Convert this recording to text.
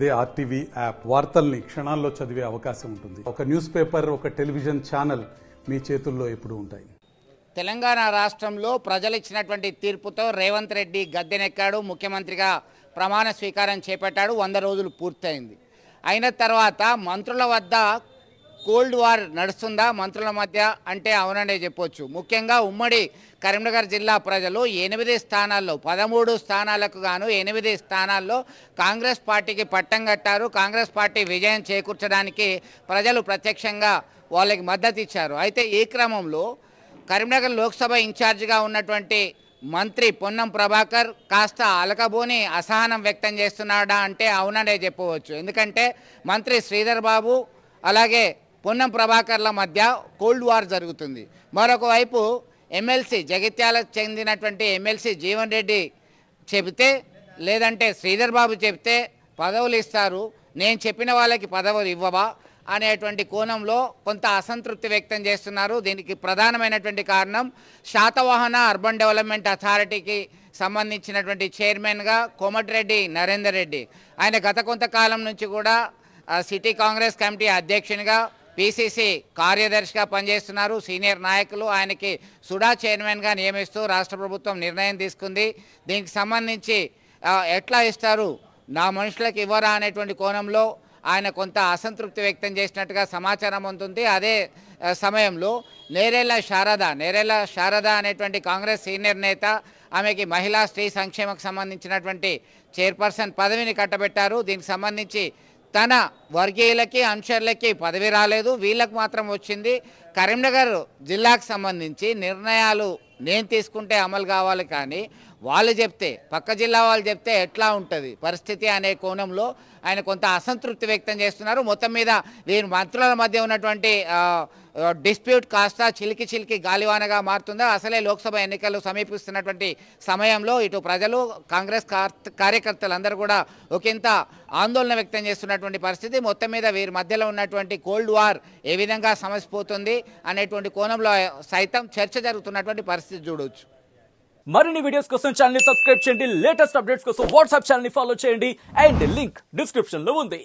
అదే RTV app వార్తల్ని క్షణాల్లో చదివే అవకాశం ఉంటుంది. ఒక న్యూస్ పేపర్, ఒక టెలివిజన్ ఛానల్ మీ చేతుల్లో ఎప్పుడూ ఉంటాయి. తెలంగాణ రాష్ట్రంలో ప్రజలు ఇచ్చినటువంటి తీర్పుతో రేవంత్ రెడ్డి గద్దెనెక్కాడు. ముఖ్యమంత్రిగా ప్రమాణ స్వీకారం చేపట్టాడు. 100 రోజులు పూర్తయింది. అయిన తర్వాత మంత్రుల వద్ద కోల్డ్ వార్ నడుస్తుందా మంత్రుల మధ్య అంటే అవుననే చెప్పొచ్చు. ముఖ్యంగా ఉమ్మడి కరీంనగర్ జిల్లా ప్రజలు 8 స్థానాల్లో 13 స్థానాలకు గాను 8 స్థానాల్లో కాంగ్రెస్ పార్టీకి పట్టం కట్టారు. కాంగ్రెస్ పార్టీ విజయం చేకూర్చడానికి ప్రజలు ప్రత్యక్షంగా వాళ్ళకి మద్దతు ఇచ్చారు. అయితే ఈ క్రమంలో కరీంనగర్ లోక్సభ ఇన్ఛార్జిగా ఉన్నటువంటి మంత్రి పొన్నం ప్రభాకర్ కాస్త అలకబోని అసహనం వ్యక్తం చేస్తున్నాడా అంటే అవుననే చెప్పవచ్చు. ఎందుకంటే మంత్రి శ్రీధర్ బాబు అలాగే పొన్నం ప్రభాకర్ల మధ్య కోల్డ్ వార్ జరుగుతుంది. మరొక వైపు ఎమ్మెల్సీ జగిత్యాలకు చెందినటువంటి ఎమ్మెల్సీ జీవన్ రెడ్డి చెబితే లేదంటే శ్రీధర్ బాబు చెబితే పదవులు ఇస్తారు, నేను చెప్పిన వాళ్ళకి పదవులు ఇవ్వవా అనేటువంటి కోణంలో కొంత అసంతృప్తి వ్యక్తం చేస్తున్నారు. దీనికి ప్రధానమైనటువంటి కారణం శాతవాహన అర్బన్ డెవలప్మెంట్ అథారిటీకి సంబంధించినటువంటి చైర్మన్గా కోమటిరెడ్డి నరేందర్ రెడ్డి, ఆయన గత కొంతకాలం నుంచి కూడా సిటీ కాంగ్రెస్ కమిటీ అధ్యక్షునిగా పిసిసి కార్యదర్శిగా పనిచేస్తున్నారు. సీనియర్ నాయకులు ఆయనకి సుడా చైర్మన్గా నియమిస్తూ రాష్ట్ర ప్రభుత్వం నిర్ణయం తీసుకుంది. దీనికి సంబంధించి ఎట్లా ఇస్తారు, నా మనుషులకు ఇవ్వరా అనేటువంటి కోణంలో ఆయన కొంత అసంతృప్తి వ్యక్తం చేసినట్టుగా సమాచారం ఉంటుంది. అదే సమయంలో నేరేళ్ల శారద అనేటువంటి కాంగ్రెస్ సీనియర్ నేత, ఆమెకి మహిళా స్త్రీ సంక్షేమకు సంబంధించినటువంటి చైర్పర్సన్ పదవిని కట్టబెట్టారు. దీనికి సంబంధించి తన వర్గీయులకి అనుచరులకి పదవి రాలేదు, వీళ్ళకు మాత్రం వచ్చింది. కరీంనగర్ జిల్లాకు సంబంధించి నిర్ణయాలు నేను తీసుకుంటే అమలు కావాలి, కానీ వాళ్ళు చెప్తే పక్క జిల్లా వాళ్ళు చెప్తే ఎట్లా ఉంటుంది పరిస్థితి అనే కోణంలో ఆయన కొంత అసంతృప్తి వ్యక్తం చేస్తున్నారు. మొత్తం మీద వీరు మంత్రుల మధ్య ఉన్నటువంటి డిస్ప్యూట్ కాస్త చిలికి గాలివానగా మారుతుందా? అసలే లోక్సభ ఎన్నికలు సమీపిస్తున్నటువంటి సమయంలో ఇటు ప్రజలు కాంగ్రెస్ కార్యకర్తలందరూ కూడా ఒకంత ఆందోళన వ్యక్తం చేస్తున్నటువంటి పరిస్థితి. మొత్తం మీద వీరి మధ్యలో ఉన్నటువంటి కోల్డ్ వార్ ఏ విధంగా సమసిపోతుంది అనేటువంటి కోణంలో సైతం చర్చ జరుగుతున్నటువంటి పరిస్థితి చూడవచ్చు. మరిన్ని వీడియోస్ కోసం ఛానల్ ని సబ్స్క్రైబ్ చేయండి. లేటెస్ట్ అప్డేట్స్ కోసం వాట్సాప్ ఛానల్ ని ఫాలో చేయండి. అండ్ లింక్ డిస్క్రిప్షన్ లో ఉంది.